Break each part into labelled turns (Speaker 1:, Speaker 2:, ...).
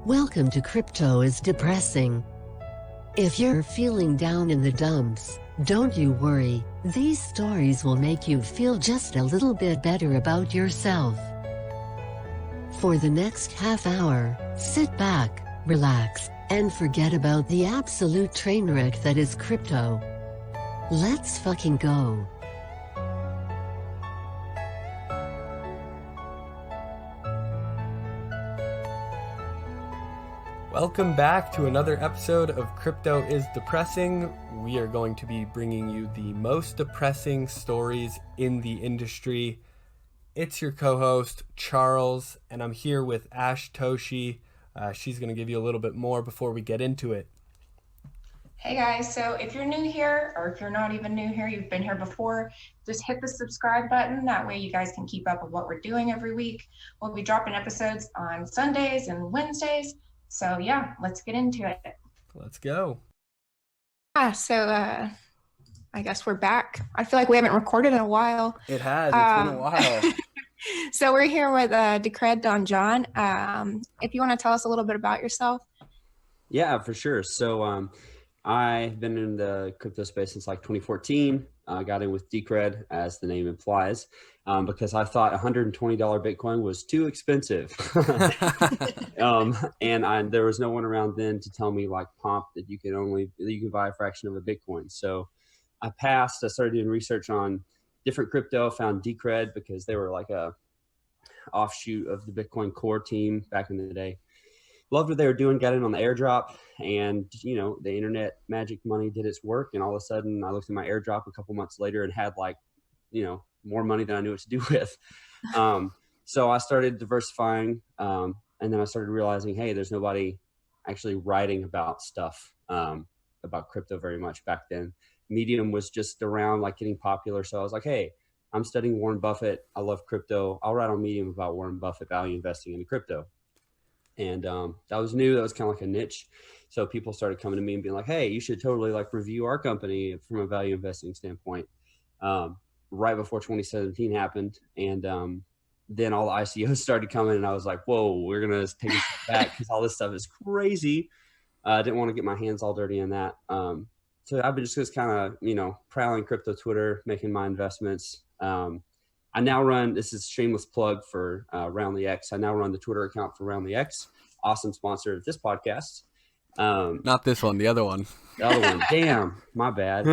Speaker 1: Welcome to Crypto is Depressing. If you're feeling down in the dumps, don't you worry, these stories will make you feel just a little bit better about yourself. For the next half hour, sit back, relax, and forget about the absolute train wreck that is crypto. Let's fucking go.
Speaker 2: Welcome back to another episode of Crypto is Depressing. We are going to be bringing you the most depressing stories in the industry. It's your co-host, Charles, and I'm here with Ash Toshi. She's going to give you a little bit more before we get into it.
Speaker 3: Hey guys, so if you're new here, or if you're not even new here, you've been here before, just hit the subscribe button. That way you guys can keep up with what we're doing every week. We'll be dropping episodes on Sundays and Wednesdays. So yeah, let's get into it.
Speaker 2: Let's go.
Speaker 3: I guess we're back. I feel like we haven't recorded in a while.
Speaker 2: It has. It's been a while.
Speaker 3: So we're here with Don Jon. If you want to tell us a little bit about yourself.
Speaker 4: Yeah, for sure. So I've been in the crypto space since like 2014. I got in with Decred, as the name implies, because I thought $120 Bitcoin was too expensive. And there was no one around then to tell me like pomp that you can buy a fraction of a Bitcoin. So I passed. I started doing research on different crypto, found Decred because they were like a offshoot of the Bitcoin core team back in the day. Loved what they were doing, got in on the airdrop, and the internet magic money did its work. And all of a sudden I looked at my airdrop a couple months later and had more money than I knew what to do with. So I started diversifying, and then I started realizing, hey, there's nobody actually writing about stuff about crypto very much back then. Medium was just around like getting popular. So I was like, hey, I'm studying Warren Buffett. I love crypto. I'll write on Medium about Warren Buffett value investing into crypto. And that was new. That was kind of like a niche. So people started coming to me and being like, hey, you should totally like review our company from a value investing standpoint. Right before 2017 happened. And then all the ICOs started coming and I was like, whoa, we're going to take a step back because all this stuff is crazy. I didn't want to get my hands all dirty in that. So I've been just kind of, prowling crypto Twitter, making my investments. I now run, this is a shameless plug for Round the X. I now run the Twitter account for Round the X. Awesome sponsor of this podcast.
Speaker 2: Not this one, the other one.
Speaker 4: The other one. Damn, my bad.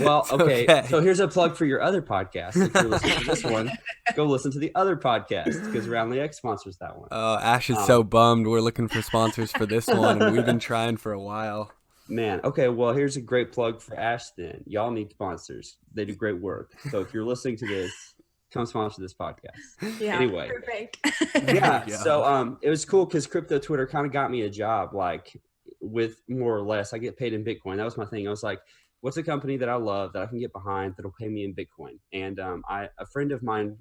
Speaker 4: Well, okay. So here's a plug for your other podcast. If you're listening to this one, go listen to the other podcast because Round the X sponsors that one.
Speaker 2: Oh, Ash is so bummed. We're looking for sponsors for this one, and we've been trying for a while.
Speaker 4: Man, okay, well, here's a great plug for Ash then. Y'all need sponsors. They do great work. So if you're listening to this, come sponsor this podcast.
Speaker 3: Yeah,
Speaker 4: anyway,
Speaker 3: perfect.
Speaker 4: Yeah. So it was cool because crypto Twitter kind of got me a job, like with more or less. I get paid in Bitcoin. That was my thing. I was like, what's a company that I love that I can get behind that'll pay me in Bitcoin? And a friend of mine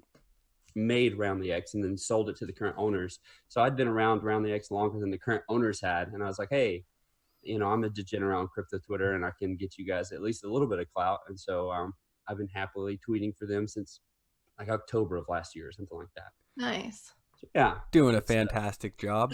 Speaker 4: made Round the X and then sold it to the current owners. So I'd been around Round the X longer than the current owners had, and I was like, hey, I'm a degenerate on crypto Twitter, and I can get you guys at least a little bit of clout. And so I've been happily tweeting for them since like October of last year or something like that.
Speaker 3: Nice.
Speaker 4: So, yeah.
Speaker 2: Doing a fantastic job.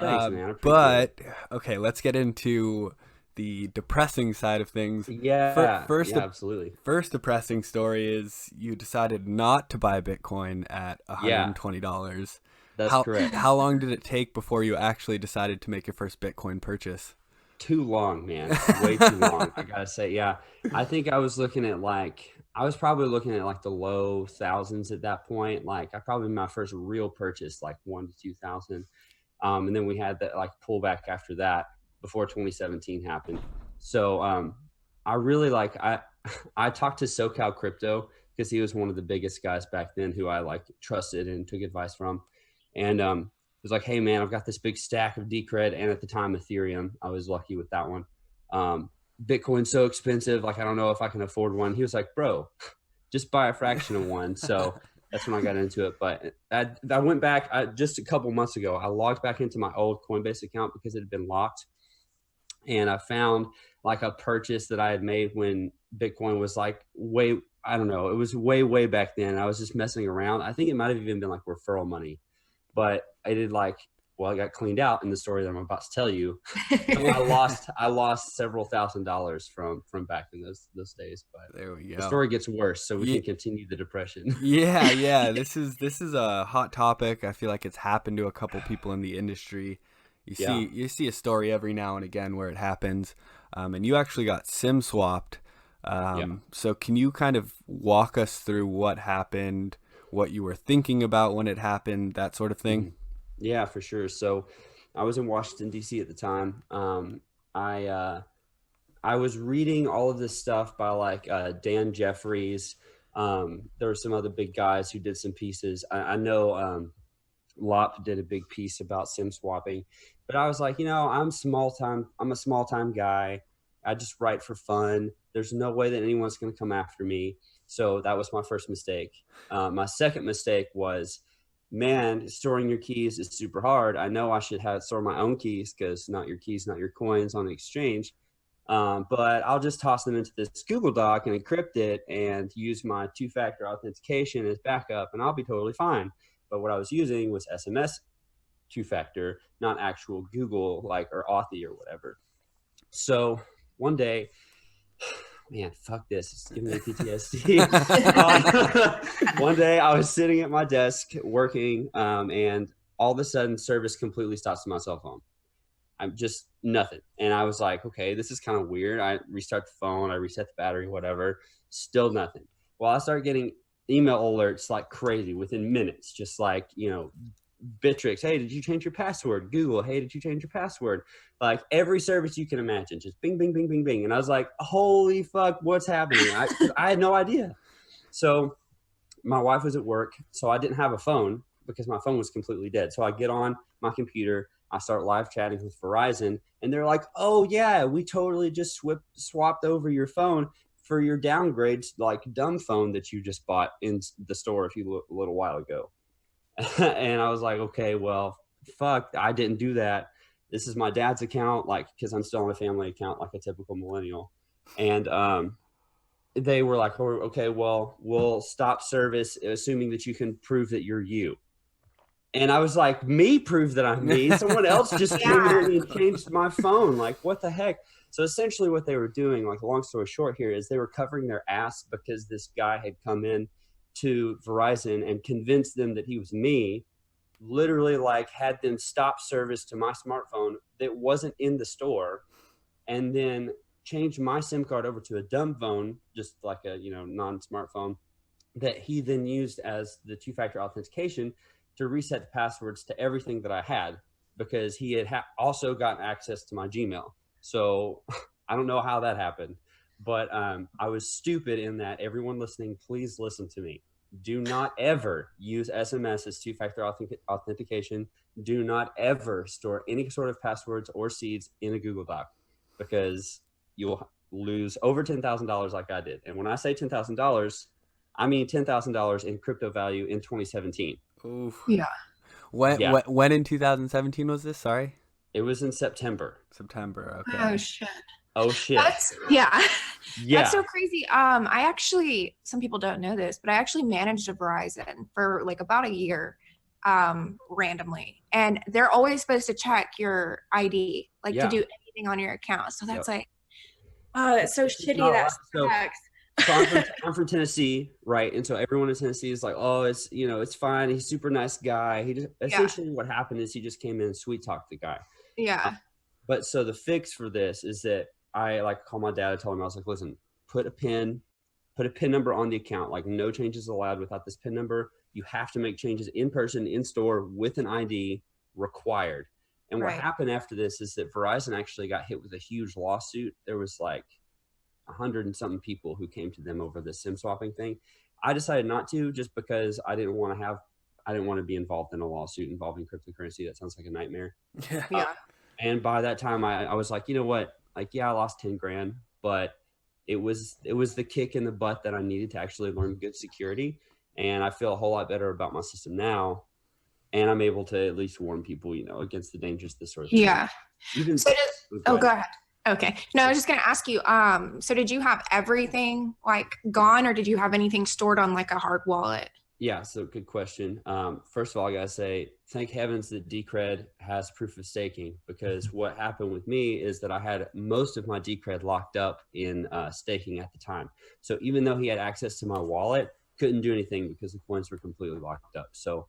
Speaker 4: Thanks, man.
Speaker 2: But, okay, let's get into the depressing side of things.
Speaker 4: Yeah. Absolutely.
Speaker 2: First depressing story is you decided not to buy Bitcoin at $120.
Speaker 4: That's correct.
Speaker 2: How long did it take before you actually decided to make your first Bitcoin purchase?
Speaker 4: Too long, man. Way too long. I gotta say, yeah. I think I was probably looking at like the low thousands at that point. Like I probably my first real purchase, like 1,000 to 2,000. And then we had that like pullback after that before 2017 happened. So I really I talked to SoCal Crypto because he was one of the biggest guys back then who I like trusted and took advice from. And it was like, hey man, I've got this big stack of Decred, and at the time Ethereum. I was lucky with that one. Bitcoin's so expensive, like I don't know if I can afford one. He was like, bro, just buy a fraction of one. So that's when I got into it. But I went back just a couple months ago. I logged back into my old Coinbase account because it had been locked, and I found like a purchase that I had made when Bitcoin was like it was way back then. I was just messing around. I think it might have even been like referral money. But I did like Well, I got cleaned out in the story that I'm about to tell you. I lost several $1,000s from back in those days. But
Speaker 2: there we go.
Speaker 4: The story gets worse, so we can continue the depression.
Speaker 2: Yeah. This is a hot topic. I feel like it's happened to a couple people in the industry. You see a story every now and again where it happens, and you actually got SIM swapped. So can you kind of walk us through what happened, what you were thinking about when it happened, that sort of thing?
Speaker 4: Yeah, for sure. So I was in Washington, D.C. at the time. I was reading all of this stuff by like Dan Jeffries. There were some other big guys who did some pieces. I know Lop did a big piece about SIM swapping, but I was like, I'm a small time guy. I just write for fun. There's no way that anyone's going to come after me. So that was my first mistake. My second mistake was, man, storing your keys is super hard. I know I should store my own keys because not your keys, not your coins on the exchange. But I'll just toss them into this Google Doc and encrypt it and use my two-factor authentication as backup, and I'll be totally fine. But what I was using was SMS two-factor, not actual Google or Authy or whatever. So one day, man, fuck this. It's giving me PTSD. One day I was sitting at my desk working, and all of a sudden service completely stops to my cell phone. I'm just nothing. And I was like, okay, this is kind of weird. I restart the phone, I reset the battery, whatever, still nothing. Well, I started getting email alerts like crazy within minutes, just like, Bittrex, hey, did you change your password? Google, hey, did you change your password? Like every service you can imagine, just bing, bing, bing, bing, bing. And I was like, holy fuck, what's happening? I had no idea. So my wife was at work, so I didn't have a phone because my phone was completely dead. So I get on my computer, I start live chatting with Verizon, and they're like, oh yeah, we totally just swapped over your phone for your downgrade, like dumb phone that you just bought in the store a little while ago. And I was like, okay, well, fuck, I didn't do that. This is my dad's account, because I'm still on a family account, like a typical millennial. And they were like, oh, okay, well, we'll stop service, assuming that you can prove that you're you. And I was like, me prove that I'm me? Someone else just came in and changed my phone. Like, what the heck? So essentially what they were doing, long story short here, is they were covering their ass because this guy had come in to Verizon and convinced them that he was me, literally had them stop service to my smartphone that wasn't in the store, and then changed my SIM card over to a dumb phone, just like a non-smartphone, that he then used as the two-factor authentication to reset the passwords to everything that I had, because he had also gotten access to my Gmail. So I don't know how that happened. But I was stupid in that. Everyone listening, please listen to me. Do not ever use SMS as two-factor authentication. Do not ever store any sort of passwords or seeds in a Google Doc, because you'll lose over $10,000 like I did. And when I say $10,000, I mean $10,000 in crypto value in 2017.
Speaker 2: Oof.
Speaker 3: Yeah.
Speaker 2: When in 2017 was this? Sorry.
Speaker 4: It was in September.
Speaker 2: Okay.
Speaker 3: Oh shit. That's so crazy. I actually, some people don't know this, but I actually managed a Verizon for about a year, randomly, and they're always supposed to check your ID, to do anything on your account. So that's that's so shitty. That sucks.
Speaker 4: So I'm from Tennessee, right? And so everyone in Tennessee is like, oh, it's it's fine. He's a super nice guy. He just essentially what happened is he just came in and sweet talked the guy.
Speaker 3: Yeah.
Speaker 4: But so the fix for this is that I called my dad. I told him, I was like, listen, put a PIN number on the account. No changes allowed without this PIN number. You have to make changes in person, in store, with an ID required. And what happened after this is that Verizon actually got hit with a huge lawsuit. There was 100 and something people who came to them over the SIM swapping thing. I decided not to, just because I didn't want to be involved in a lawsuit involving cryptocurrency. That sounds like a nightmare.
Speaker 3: Yeah.
Speaker 4: And by that time I was like, you know what? I lost 10 grand, but it was the kick in the butt that I needed to actually learn good security. And I feel a whole lot better about my system now. And I'm able to at least warn people, against the dangers of this sort of thing.
Speaker 3: Yeah. Go ahead. Okay. No, I was just going to ask you, so did you have everything gone, or did you have anything stored on a hard wallet?
Speaker 4: Yeah. So good question. First of all, I got to say thank heavens that Decred has proof of staking, because what happened with me is that I had most of my Decred locked up in staking at the time. So even though he had access to my wallet, couldn't do anything because the coins were completely locked up. So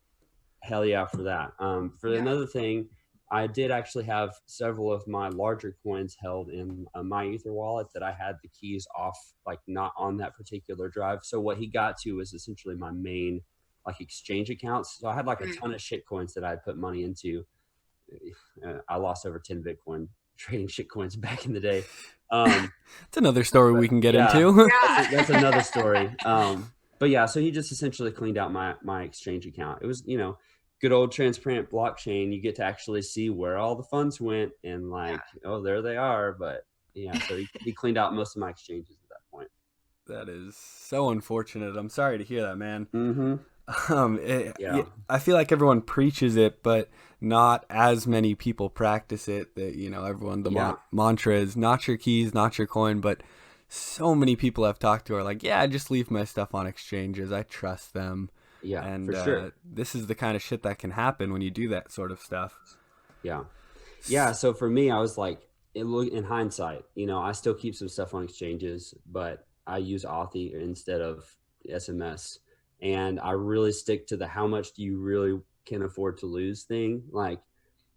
Speaker 4: hell yeah for that. Another thing, I did actually have several of my larger coins held in my Ether wallet that I had the keys off, like not on that particular drive. So what he got to was essentially my main like exchange accounts. So I had like a ton of shit coins that I had put money into. I lost over 10 Bitcoin trading shit coins back in the day.
Speaker 2: It's another story we can get into.
Speaker 4: That's another story. But yeah, so he just essentially cleaned out my exchange account. It was, good old transparent blockchain. You get to actually see where all the funds went and like, oh, there they are. But yeah, so he cleaned out most of my exchanges at that point.
Speaker 2: That is so unfortunate. I'm sorry to hear that, man.
Speaker 4: Mm-hmm.
Speaker 2: I feel like everyone preaches it, but not as many people practice it. That everyone mantra is not your keys, not your coin. But so many people I've talked to are like, yeah, I just leave my stuff on exchanges. I trust them.
Speaker 4: Yeah,
Speaker 2: and
Speaker 4: for sure.
Speaker 2: This is the kind of shit that can happen when you do that sort of stuff.
Speaker 4: Yeah. So for me, I was like, in hindsight, I still keep some stuff on exchanges, but I use Authy instead of SMS. And I really stick to the how much do you really can afford to lose thing. Like,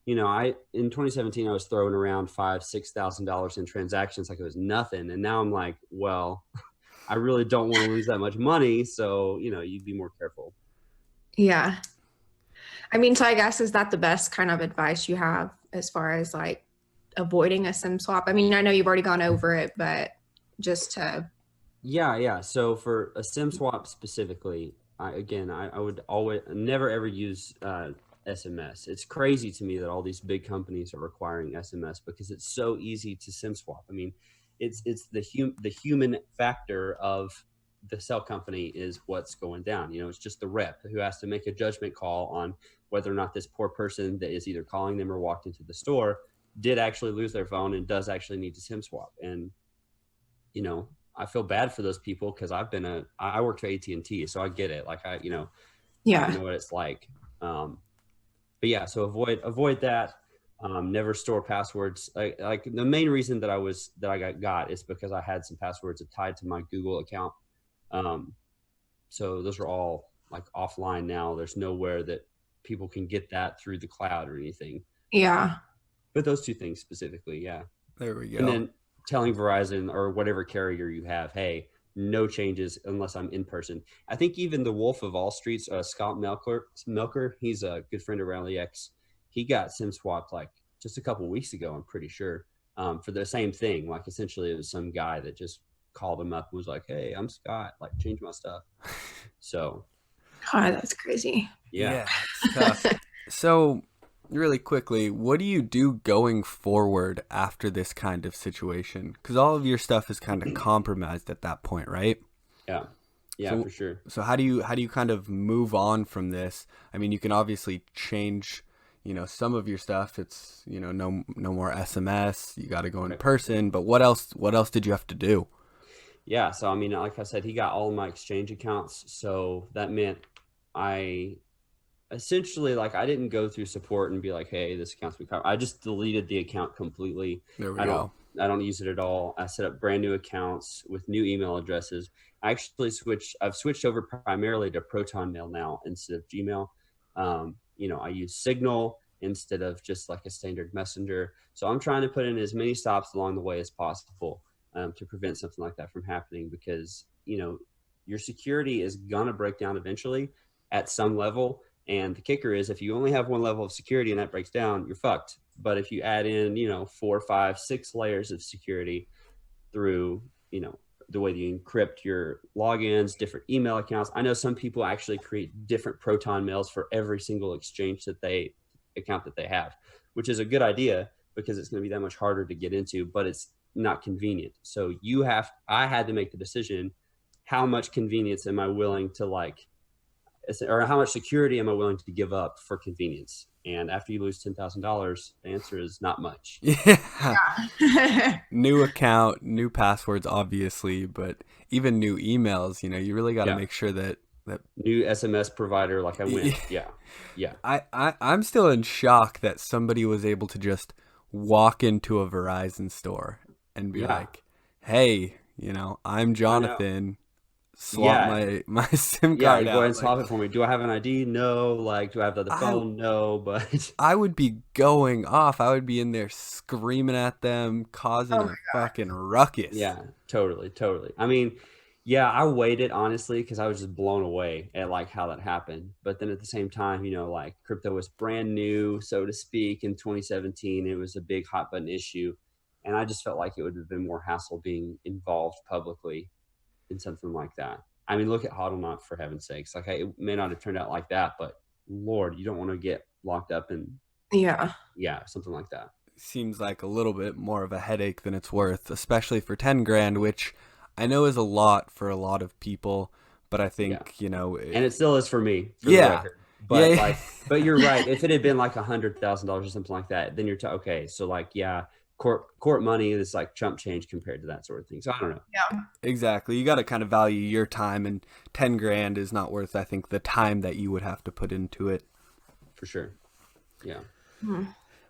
Speaker 4: in 2017, I was throwing around $5,000-$6,000 in transactions like it was nothing. And now I'm like, well, I really don't want to lose that much money. So, you'd be more careful.
Speaker 5: Yeah. I mean, so I guess, is that the best kind of advice you have as far as like avoiding a SIM swap? I mean, I know you've already gone over it, but just to...
Speaker 4: Yeah. So for a SIM swap specifically, I would always never ever use SMS. It's crazy to me that all these big companies are requiring SMS because it's so easy to SIM swap. I mean, it's the human factor of the cell company is what's going down. It's just the rep who has to make a judgment call on whether or not this poor person that is either calling them or walked into the store did actually lose their phone and does actually need to SIM swap. And I feel bad for those people because I worked for AT&T, so I get it. Like I know what it's like. But yeah, so avoid that. Never store passwords. Like the main reason that I got is because I had some passwords tied to my Google account. So those are all like offline now. There's nowhere that people can get that through the cloud or anything.
Speaker 5: Yeah.
Speaker 4: But those two things specifically, yeah.
Speaker 2: There we go.
Speaker 4: And then telling Verizon or whatever carrier you have, hey, no changes unless I'm in person. I think even the Wolf of All Streets, Scott Melker, he's a good friend of Rally X. He got SIM swapped like just a couple of weeks ago, I'm pretty sure, for the same thing. Like essentially it was some guy that just called him up and was like, hey, I'm Scott, like change my stuff. So.
Speaker 5: God, that's crazy.
Speaker 4: Yeah.
Speaker 2: It's tough. So really quickly, what do you do going forward after this kind of situation? Because all of your stuff is kind of compromised at that point, right?
Speaker 4: Yeah, for sure.
Speaker 2: So how do you kind of move on from this? I mean, you can obviously change, some of your stuff. It's no more SMS. You got to go in person. But what else did you have to do?
Speaker 4: Yeah, so I mean, like I said, he got all of my exchange accounts, so that meant I essentially, like, I didn't go through support and be like, hey, this account's been covered. I just deleted the account completely.
Speaker 2: There we go.
Speaker 4: I don't use it at all. I set up brand new accounts with new email addresses. I've switched over primarily to Proton Mail now instead of Gmail. I use Signal instead of just like a standard messenger. So I'm trying to put in as many stops along the way as possible to prevent something like that from happening, because, your security is going to break down eventually at some level. And the kicker is, if you only have one level of security and that breaks down, you're fucked. But if you add in, 4, 5, 6 layers of security through, the way that you encrypt your logins, different email accounts. I know some people actually create different Proton mails for every single exchange account that they have, which is a good idea because it's going to be that much harder to get into, but it's not convenient. So I had to make the decision, how much convenience am I willing to or how much security am I willing to give up for convenience? And after you lose $10,000, the answer is not much.
Speaker 2: Yeah. New account, new passwords, obviously, but even new emails, you really got to make sure that
Speaker 4: new SMS provider. Like I went, yeah.
Speaker 2: I'm still in shock that somebody was able to just walk into a Verizon store and be like, "Hey, I'm Jonathan. Swap my SIM card
Speaker 4: go
Speaker 2: out."
Speaker 4: ahead and swap it for me. Do I have an ID? No. Like, do I have the other phone? No. But
Speaker 2: I would be going off. I would be in there screaming at them, causing a fucking ruckus.
Speaker 4: Yeah, totally. I mean, yeah, I waited honestly because I was just blown away at like how that happened. But then at the same time, like crypto was brand new, so to speak, in 2017. It was a big hot button issue, and I just felt like it would have been more hassle being involved publicly in something like that. I mean, look at HODL, for heaven's sakes. Like, it may not have turned out like that, but Lord, you don't want to get locked up and something like that.
Speaker 2: Seems like a little bit more of a headache than it's worth, especially for 10 grand, which I know is a lot for a lot of people, but I think, and
Speaker 4: it still is for me. For the record. But but you're right. If it had been like $100,000 or something like that, then you're okay. So like, court money is like chump change compared to that sort of thing. So I don't know.
Speaker 5: Yeah,
Speaker 2: exactly. You got to kind of value your time, and 10 grand is not worth, I think, the time that you would have to put into it.
Speaker 4: For sure. Yeah.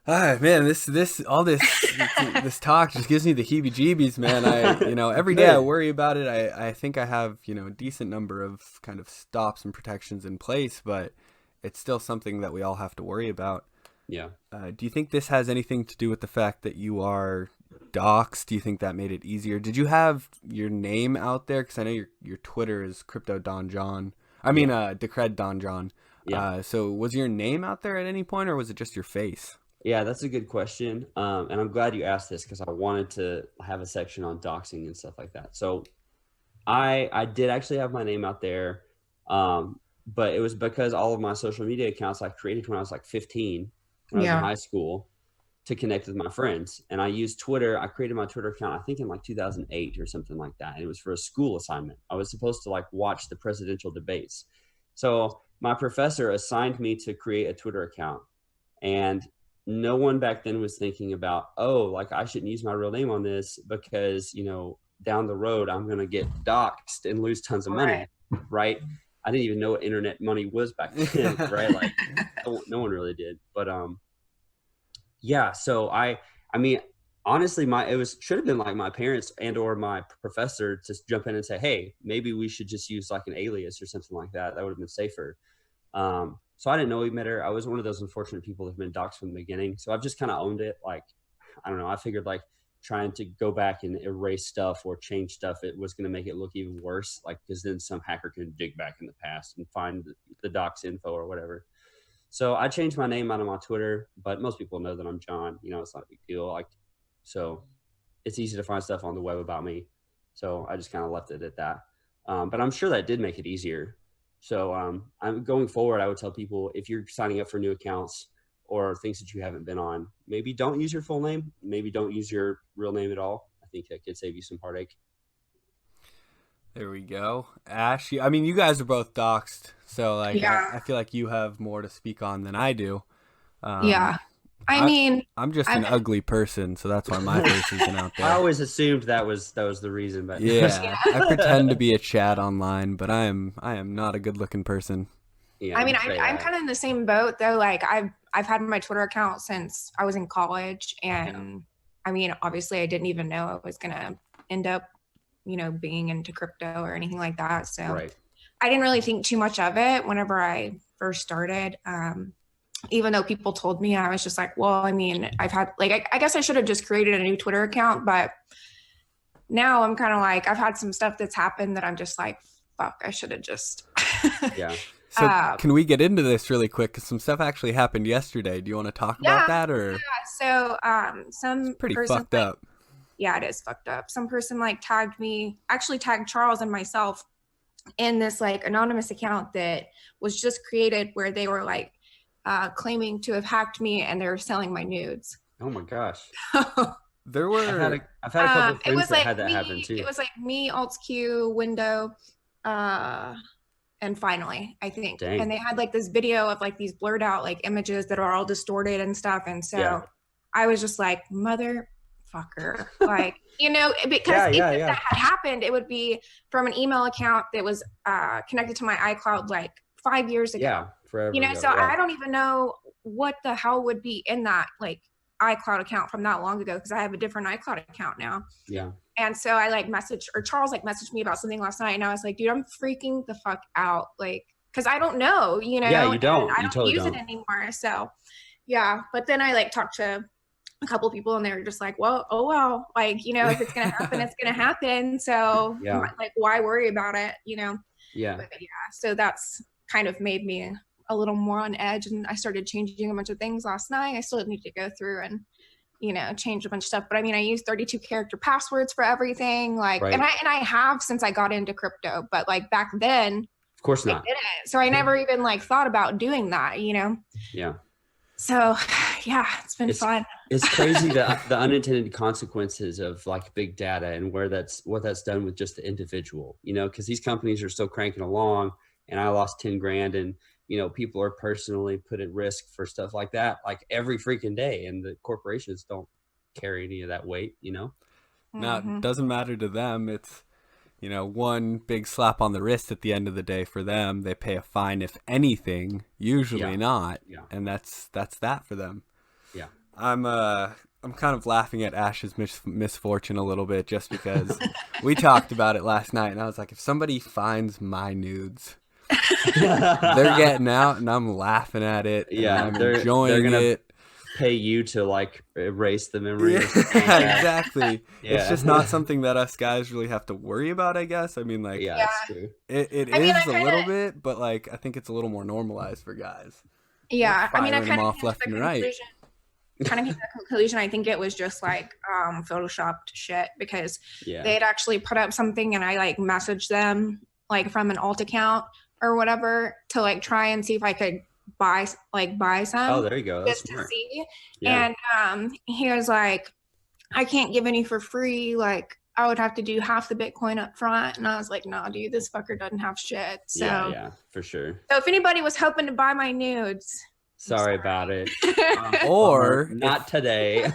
Speaker 2: All right, man, this talk just gives me the heebie-jeebies, man. Every day I worry about it. I think I have, a decent number of kind of stops and protections in place, but it's still something that we all have to worry about.
Speaker 4: Yeah.
Speaker 2: Do you think this has anything to do with the fact that you are doxxed? Do you think that made it easier? Did you have your name out there? Because I know your Twitter is Crypto Don Jon. Decred Don Jon.
Speaker 4: Yeah.
Speaker 2: So was your name out there at any point, or was it just your face?
Speaker 4: Yeah, that's a good question. And I'm glad you asked this because I wanted to have a section on doxing and stuff like that. So I did actually have my name out there, but it was because all of my social media accounts I created when I was like 15, when I was in high school, to connect with my friends. And I used Twitter. I created my Twitter account, I think in like 2008 or something like that. And it was for a school assignment. I was supposed to like watch the presidential debates. So my professor assigned me to create a Twitter account, and no one back then was thinking about, I shouldn't use my real name on this because, down the road, I'm going to get doxed and lose tons of money. Right. I didn't even know what internet money was back then. Right. Like no one really did. But, so I mean, honestly, should have been like my parents and or my professor to jump in and say, hey, maybe we should just use like an alias or something like that. That would have been safer. So I didn't know he met her. I was one of those unfortunate people that have been doxxed from the beginning. So I've just kind of owned it. Like, I don't know. I figured like trying to go back and erase stuff or change stuff, it was going to make it look even worse. Like, because then some hacker can dig back in the past and find the dox info or whatever. So I changed my name out of my Twitter, but most people know that I'm John. It's not a big deal. Like, so it's easy to find stuff on the web about me. So I just kind of left it at that. But I'm sure that did make it easier. So I'm going forward, I would tell people, if you're signing up for new accounts or things that you haven't been on, maybe don't use your full name. Maybe don't use your real name at all. I think that could save you some heartache.
Speaker 2: There we go. Ash, you guys are both doxxed, so like I feel like you have more to speak on than I do. I'm just an ugly person, so that's why my face isn't out there.
Speaker 4: I always assumed that was the reason, but
Speaker 2: yeah, I pretend to be a Chad online, but I am not a good-looking person.
Speaker 5: Yeah, I'm kind of in the same boat though. Like I've had my Twitter account since I was in college, and obviously I didn't even know I was gonna end up, being into crypto or anything like that. So I didn't really think too much of it whenever I first started. Even though people told me, I was just like, well, I've had I guess I should have just created a new Twitter account, but now I'm kind of like, I've had some stuff that's happened that I'm just like, fuck, I should have just.
Speaker 4: Yeah.
Speaker 2: So can we get into this really quick? Because some stuff actually happened yesterday. Do you want to talk about that, or?
Speaker 5: Yeah. So some
Speaker 2: it's pretty fucked up.
Speaker 5: Yeah, it is fucked up. Some person tagged Charles and myself in this anonymous account that was just created where they were claiming to have hacked me, and they were selling my nudes.
Speaker 4: Oh my gosh.
Speaker 2: There were.
Speaker 4: I've had a couple of friends that had that happen too.
Speaker 5: It was me, AltQ, Window, and Finally, I think.
Speaker 4: Dang.
Speaker 5: And they had this video of these blurred out images that are all distorted and stuff. And so I was just like, mother fucker. Like, you know, because if that had happened, it would be from an email account that was connected to my iCloud like 5 years ago.
Speaker 4: Yeah, forever.
Speaker 5: You know,
Speaker 4: ago.
Speaker 5: so I don't even know what the hell would be in that like iCloud account from that long ago, because I have a different iCloud account now.
Speaker 4: Yeah.
Speaker 5: And so I like Charles like messaged me about something last night, and I was like, dude, I'm freaking the fuck out. Like, because I don't know, you know.
Speaker 4: Yeah, you don't.
Speaker 5: I
Speaker 4: you
Speaker 5: don't
Speaker 4: totally
Speaker 5: use
Speaker 4: don't.
Speaker 5: it anymore. So yeah. But then I like talked to a couple people, and they were just like, well, oh well, like, you know, if it's gonna happen, it's gonna happen. So like, why worry about it, you know?
Speaker 4: Yeah.
Speaker 5: But yeah. So that's kind of made me a little more on edge, and I started changing a bunch of things last night. I still need to go through and, you know, change a bunch of stuff. But I mean, I use 32 character passwords for everything. Like, and I have since I got into crypto, but like back then,
Speaker 4: of course not.
Speaker 5: I didn't. So I never even like thought about doing that, you know?
Speaker 4: Yeah.
Speaker 5: So yeah, it's been fun.
Speaker 4: It's crazy the unintended consequences of like big data and what that's done with just the individual, you know, because these companies are still cranking along, and I lost 10 grand, and you know, people are personally put at risk for stuff like that, like every freaking day. And the corporations don't carry any of that weight, you know?
Speaker 2: Now, it doesn't matter to them. It's, you know, one big slap on the wrist at the end of the day for them. They pay a fine, if anything, usually not. Yeah. And that's that for them. Yeah. I'm kind of laughing at Ash's misfortune a little bit, just because we talked about it last night, and I was like, if somebody finds my nudes, they're getting out, and I'm laughing at it. Yeah, I'm enjoying it.
Speaker 4: Pay you to like erase the memory.
Speaker 2: Yeah, exactly. Yeah. It's just not something that us guys really have to worry about, I guess. I mean, like,
Speaker 4: it's true.
Speaker 2: It is a little bit, but like, I think it's a little more normalized for guys.
Speaker 5: Yeah,
Speaker 2: I mean, I kind of off left and right.
Speaker 5: Kind of came to the conclusion, I think it was just like photoshopped shit, because they had actually put up something, and I like messaged them like from an alt account or whatever to like try and see if I could buy some.
Speaker 4: Oh, there you go. That's
Speaker 5: just
Speaker 4: smart.
Speaker 5: To see. Yeah. And he was like, I can't give any for free. Like, I would have to do half the Bitcoin up front. And I was like, nah, dude, this fucker doesn't have shit. So
Speaker 4: yeah, for sure.
Speaker 5: So if anybody was hoping to buy my nudes,
Speaker 4: sorry about it.
Speaker 2: Or
Speaker 4: not today.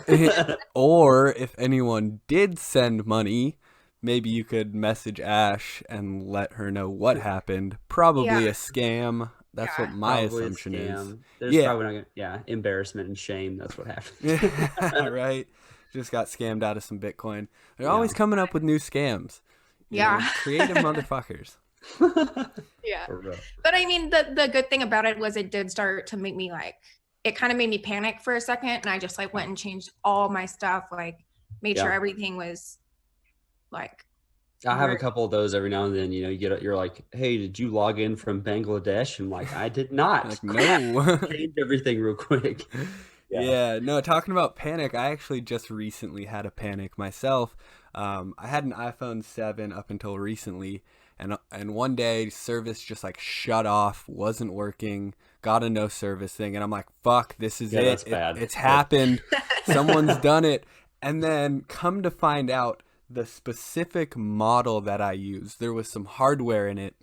Speaker 2: Or if anyone did send money, maybe you could message Ash and let her know what happened. Probably a scam. That's what my assumption is.
Speaker 4: There's probably not embarrassment and shame. That's what happened.
Speaker 2: Right. Just got scammed out of some Bitcoin. They're always coming up with new scams. You know, creative motherfuckers.
Speaker 5: Yeah. But I mean, the good thing about it was it did start to make me like, it kind of made me panic for a second. And I just like went and changed all my stuff, like made sure everything was like.
Speaker 4: I have a couple of those every now and then. You know, you're like, hey, did you log in from Bangladesh? I'm like, I did not.
Speaker 2: Like, no.
Speaker 4: Changed everything real quick.
Speaker 2: Yeah, no, talking about panic, I actually just recently had a panic myself. I had an iPhone 7 up until recently, and one day service just like shut off, wasn't working, got a no service thing, and I'm like, fuck, this is it.
Speaker 4: That's bad.
Speaker 2: It's happened. Someone's done it. And then come to find out, the specific model that I used, there was some hardware in it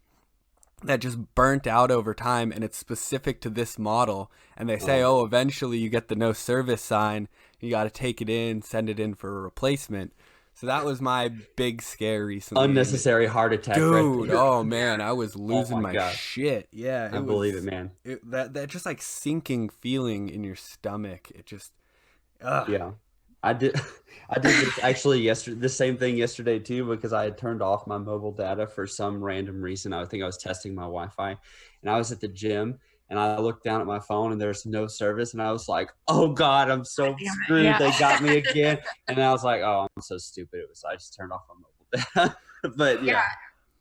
Speaker 2: that just burnt out over time, and it's specific to this model. And they say, eventually you get the no service sign, you got to take it in, send it in for a replacement. So that was my big scare recently.
Speaker 4: Unnecessary heart attack.
Speaker 2: Dude, oh man, I was losing my shit. Yeah.
Speaker 4: I believe it, man.
Speaker 2: That just like sinking feeling in your stomach. It just,
Speaker 4: yeah. I did this actually the same thing yesterday too, because I had turned off my mobile data for some random reason. I think I was testing my Wi-Fi, and I was at the gym, and I looked down at my phone and there's no service, and I was like, oh God, I'm so screwed. Yeah. They got me again. And I was like, oh, I'm so stupid. I just turned off my mobile data. But yeah.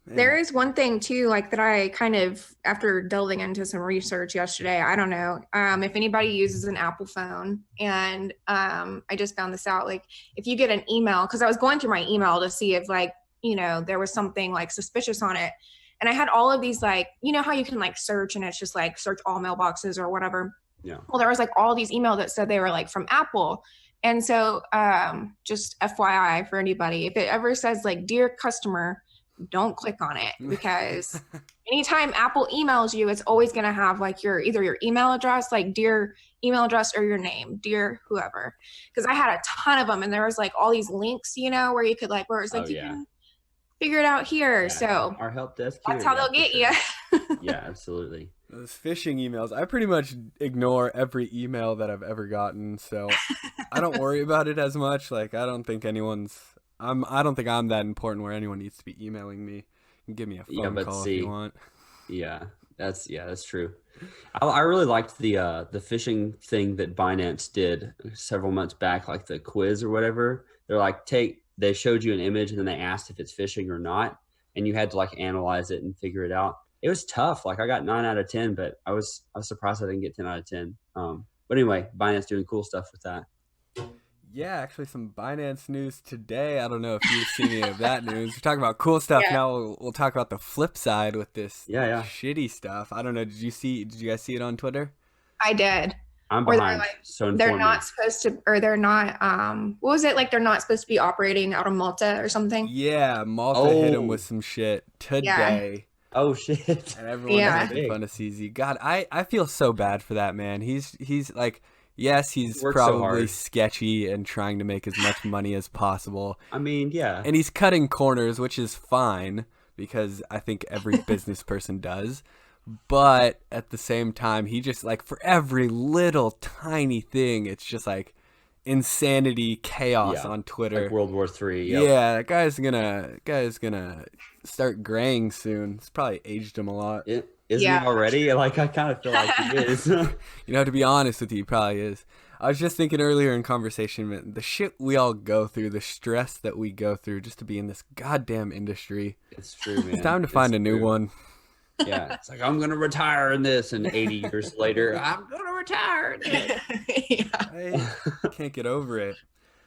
Speaker 5: There is one thing too, like that I kind of, after delving into some research yesterday, I don't know if anybody uses an Apple phone, and I just found this out, like if you get an email, because I was going through my email to see if like, you know, there was something like suspicious on it. And I had all of these, like, you know how you can like search and it's just like search all mailboxes or whatever.
Speaker 4: Yeah.
Speaker 5: Well, there was like all these emails that said they were like from Apple. And so just FYI for anybody, if it ever says like, dear customer, don't click on it, because anytime Apple emails you, it's always going to have like either your email address, like dear email address, or your name, dear whoever. Because I had a ton of them, and there was like all these links, where you could where it's like, you can figure it out here.
Speaker 4: Yeah.
Speaker 5: So
Speaker 4: our help desk
Speaker 5: that's how they'll get you.
Speaker 4: Yeah, absolutely.
Speaker 2: Those phishing emails, I pretty much ignore every email that I've ever gotten, so I don't worry about it as much. Like, I don't think I'm that important where anyone needs to be emailing me. You can give me a phone call if you want.
Speaker 4: Yeah, that's true. I really liked the phishing thing that Binance did several months back, like the quiz or whatever. They're like, they showed you an image and then they asked if it's phishing or not, and you had to like analyze it and figure it out. It was tough. Like, I got 9 out of 10, but I was surprised I didn't get 10 out of 10. But anyway, Binance doing cool stuff with that.
Speaker 2: Yeah, actually some Binance news today. I don't know if you've seen any of that news. We're talking about cool stuff. Now we'll talk about the flip side with this shitty stuff. I don't know. Did you guys see it on Twitter?
Speaker 5: I did.
Speaker 4: I'm behind.
Speaker 5: They're not supposed to, or they're not, what was it? Like, they're not supposed to be operating out of Malta or something?
Speaker 2: Yeah, Malta hit him with some shit today.
Speaker 5: Yeah.
Speaker 4: Oh, shit.
Speaker 2: And everyone's making fun of CZ. God, I feel so bad for that man. He's like, yes, he's probably sketchy and trying to make as much money as possible.
Speaker 4: I mean, yeah.
Speaker 2: And he's cutting corners, which is fine, because I think every business person does. But at the same time, he just, like, for every little tiny thing, it's just like insanity, chaos on Twitter.
Speaker 4: Like World War III.
Speaker 2: Yep. Yeah, that guy's gonna start graying soon. It's probably aged him a lot.
Speaker 4: Isn't he already? Like, I kind of feel like he is.
Speaker 2: To be honest with you, he probably is. I was just thinking earlier in conversation, man, the shit we all go through, the stress that we go through just to be in this goddamn industry.
Speaker 4: It's true, man.
Speaker 2: It's time to find a new one.
Speaker 4: Yeah, it's like, I'm going to retire in this, and 80 years later, I'm going to retire in this.
Speaker 2: I can't get over it.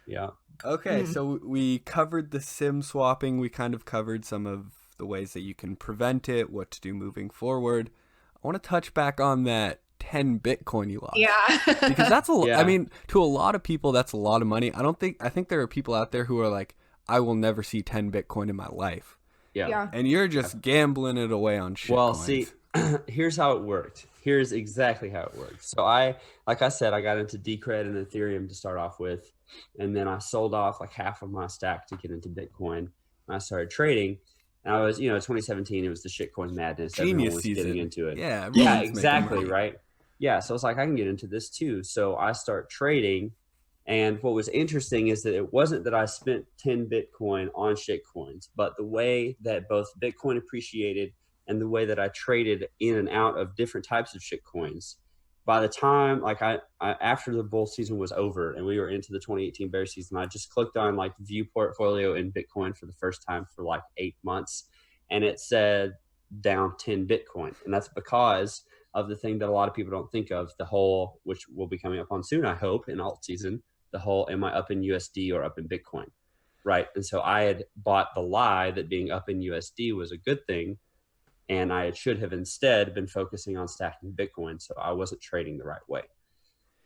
Speaker 4: Yeah.
Speaker 2: Okay, so we covered the SIM swapping. We kind of covered some of the ways that you can prevent it, what to do moving forward. I want to touch back on that 10 Bitcoin you lost.
Speaker 5: Yeah.
Speaker 2: Because that's I mean, to a lot of people, that's a lot of money. I think there are people out there who are like, I will never see 10 Bitcoin in my life.
Speaker 4: Yeah.
Speaker 2: And you're just gambling it away on shit.
Speaker 4: Well,
Speaker 2: coins.
Speaker 4: see, here's how it worked. Here's exactly how it worked. So like I said, I got into Decred and Ethereum to start off with. And then I sold off like half of my stack to get into Bitcoin. And I started trading. And I was, 2017, it was the shitcoin madness.
Speaker 2: Genius
Speaker 4: Everyone was
Speaker 2: season.
Speaker 4: getting into it.
Speaker 2: Yeah,
Speaker 4: exactly, right? Yeah, so it's like, I can get into this too. So I start trading. And what was interesting is that it wasn't that I spent 10 Bitcoin on shitcoins, but the way that both Bitcoin appreciated and the way that I traded in and out of different types of shitcoins. By the time, like I after the bull season was over and we were into the 2018 bear season, I just clicked on like view portfolio in Bitcoin for the first time for like 8 months. And it said down 10 Bitcoin. And that's because of the thing that a lot of people don't think of, the whole, which will be coming up on soon, I hope, in alt season, the whole, am I up in USD or up in Bitcoin? Right. And so I had bought the lie that being up in USD was a good thing. And I should have instead been focusing on stacking Bitcoin. So I wasn't trading the right way.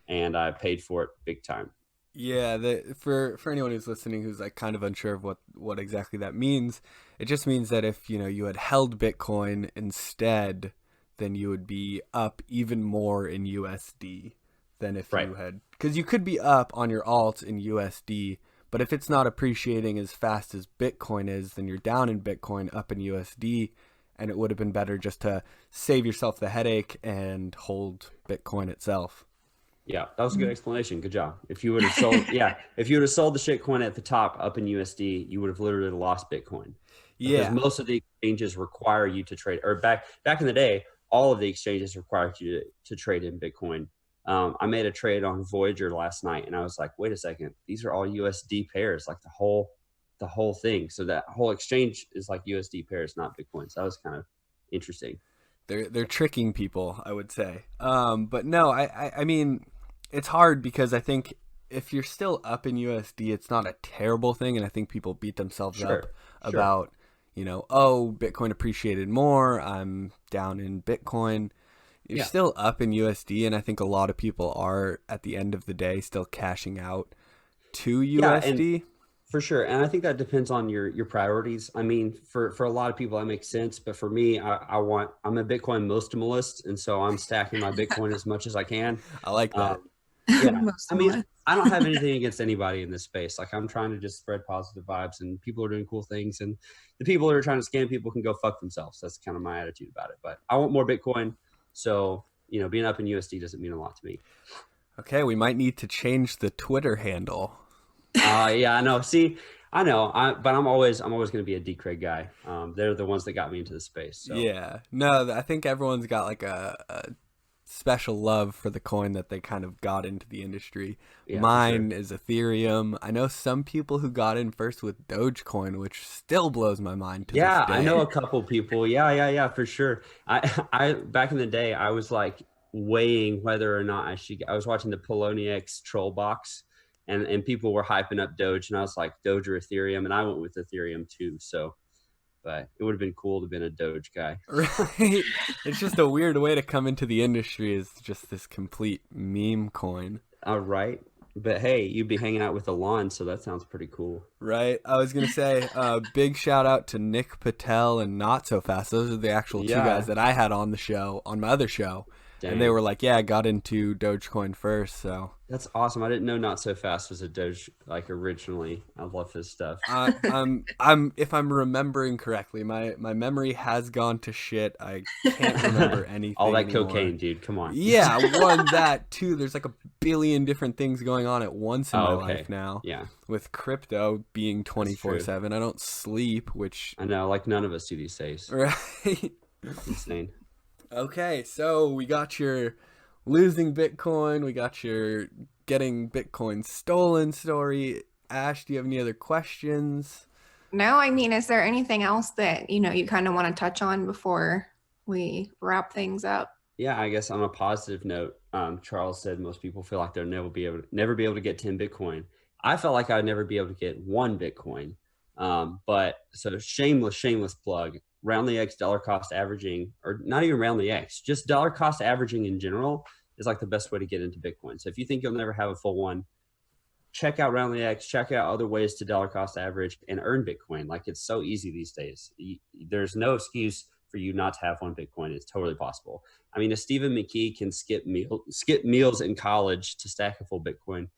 Speaker 4: And I paid for it big time.
Speaker 2: Yeah, for anyone who's listening who's like kind of unsure of what exactly that means, it just means that if you had held Bitcoin instead, then you would be up even more in USD than if you had, because you could be up on your alt in USD, but if it's not appreciating as fast as Bitcoin is, then you're down in Bitcoin, up in USD, and it would have been better just to save yourself the headache and hold Bitcoin itself.
Speaker 4: Yeah, that was a good explanation. Good job. If you would have sold, if you would have sold the shitcoin at the top up in USD, you would have literally lost Bitcoin. Because most of the exchanges require you to trade, or back in the day, all of the exchanges required you to trade in Bitcoin. I made a trade on Voyager last night, and I was like, wait a second, these are all USD pairs, like the whole thing. So that whole exchange is like USD pairs, not Bitcoin. So that was kind of interesting.
Speaker 2: They're tricking people, I would say. But no, I mean, it's hard because I think if you're still up in USD, it's not a terrible thing. And I think people beat themselves up about, Bitcoin appreciated more, I'm down in Bitcoin. You're still up in USD. And I think a lot of people are at the end of the day still cashing out to USD.
Speaker 4: For sure. And I think that depends on your priorities. I mean, for a lot of people that makes sense, but for me, I'm a Bitcoin minimalist, and so I'm stacking my Bitcoin as much as I can.
Speaker 2: I like that.
Speaker 4: Yeah. I mean, I don't have anything against anybody in this space. Like, I'm trying to just spread positive vibes, and people are doing cool things, and the people that are trying to scam people can go fuck themselves. That's kind of my attitude about it. But I want more Bitcoin. So, being up in USD doesn't mean a lot to me.
Speaker 2: Okay. We might need to change the Twitter handle.
Speaker 4: Yeah, I know. See, I know, but I'm always going to be a Decred guy. They're the ones that got me into the space. So.
Speaker 2: Yeah. No, I think everyone's got like a special love for the coin that they kind of got into the industry. Yeah, mine is Ethereum. I know some people who got in first with Dogecoin, which still blows my mind to this day.
Speaker 4: I know a couple people. Yeah, for sure. I back in the day, I was like weighing whether or not I was watching the Poloniex troll box. And people were hyping up Doge, and I was like, Doge or Ethereum, and I went with Ethereum too. So, but it would have been cool to have been a Doge guy.
Speaker 2: Right? It's just a weird way to come into the industry, is just this complete meme coin.
Speaker 4: Right. But hey, you'd be hanging out with Elon, so that sounds pretty cool.
Speaker 2: Right. I was going to say, big shout out to Nick Patel and Not So Fast. Those are the actual two guys that I had on the show, on my other show. Dang. And they were like, I got into Dogecoin first, so.
Speaker 4: That's awesome. I didn't know Not So Fast was a Doge, like, originally. I love his stuff.
Speaker 2: If I'm remembering correctly, my memory has gone to shit. I can't remember anything
Speaker 4: All that
Speaker 2: anymore.
Speaker 4: Cocaine, dude. Come on.
Speaker 2: Yeah, one, that, too. There's like a billion different things going on at once in my life now.
Speaker 4: Yeah.
Speaker 2: With crypto being 24/7. I don't sleep, which...
Speaker 4: I know, like none of us do these days.
Speaker 2: Right.
Speaker 4: Insane.
Speaker 2: Okay, so we got your losing Bitcoin. We got your getting Bitcoin stolen story. Ash, do you have any other questions?
Speaker 5: No, I mean, is there anything else that, you kind of want to touch on before we wrap things up?
Speaker 4: Yeah, I guess on a positive note, Charles said most people feel like they'll never be able to get 10 Bitcoin. I felt like I'd never be able to get 1 Bitcoin. But so shameless plug. Round the X dollar cost averaging, or not even round the X, just dollar cost averaging in general is like the best way to get into Bitcoin. So if you think you'll never have a full one, check out Round the X, check out other ways to dollar cost average and earn Bitcoin. Like, it's so easy these days. There's no excuse for you not to have 1 Bitcoin. It's totally possible. I mean, if Stephen McKee can skip meals in college to stack a full Bitcoin,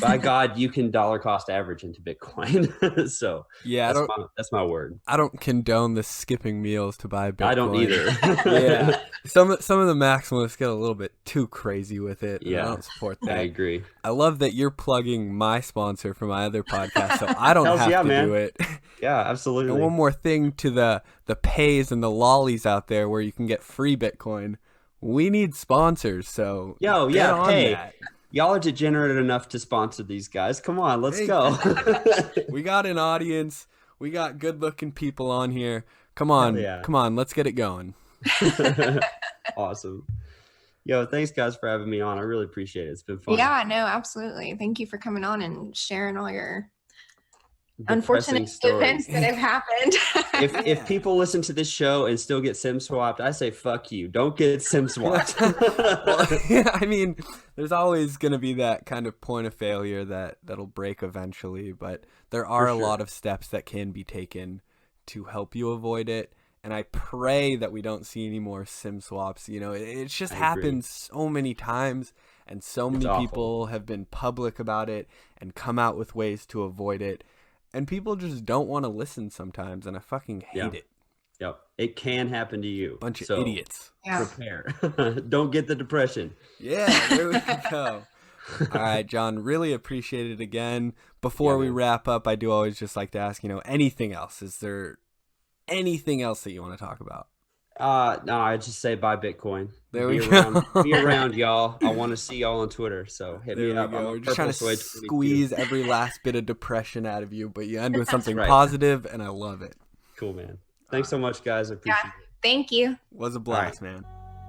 Speaker 4: by God, you can dollar cost average into Bitcoin. So
Speaker 2: yeah,
Speaker 4: that's my word.
Speaker 2: I don't condone the skipping meals to buy Bitcoin.
Speaker 4: I don't either.
Speaker 2: Yeah, some of the maximalists get a little bit too crazy with it. Yeah, I don't support that.
Speaker 4: I agree.
Speaker 2: I love that you're plugging my sponsor for my other podcast, so I don't have to do it.
Speaker 4: Yeah, absolutely.
Speaker 2: And one more thing to the pays and the lollies out there where you can get free Bitcoin. We need sponsors, so
Speaker 4: hey, y'all are degenerate enough to sponsor these guys. Come on, let's go.
Speaker 2: We got an audience. We got good-looking people on here. Come on, let's get it going.
Speaker 4: Awesome. Yo, thanks guys for having me on. I really appreciate it. It's been fun.
Speaker 5: Yeah, no, absolutely. Thank you for coming on and sharing all your unfortunate events that have happened.
Speaker 4: If people listen to this show and still get SIM swapped, I say fuck you. Don't get SIM swapped.
Speaker 2: Well, I mean, there's always going to be that kind of point of failure that'll break eventually, but there are a lot of steps that can be taken to help you avoid it. And I pray that we don't see any more SIM swaps. It's just happened so many times, and so many people have been public about it and come out with ways to avoid it. And people just don't want to listen sometimes, and I fucking hate it.
Speaker 4: Yep. It can happen to you.
Speaker 2: Bunch of idiots.
Speaker 5: Yeah.
Speaker 4: Prepare. Don't get the depression.
Speaker 2: Yeah, there we go. All right, John, really appreciate it again. Before we wrap up, I do always just like to ask, anything else? Is there anything else that you want to talk about?
Speaker 4: No, I just say buy Bitcoin.
Speaker 2: There we go.
Speaker 4: Be around, y'all. I want to see y'all on Twitter, so hit me up.
Speaker 2: We're just trying to squeeze every last bit of depression out of you, but you end with something positive, and I love it.
Speaker 4: Cool, man. Thanks so much, guys. I appreciate it.
Speaker 5: Thank you.
Speaker 2: Was a blast, man.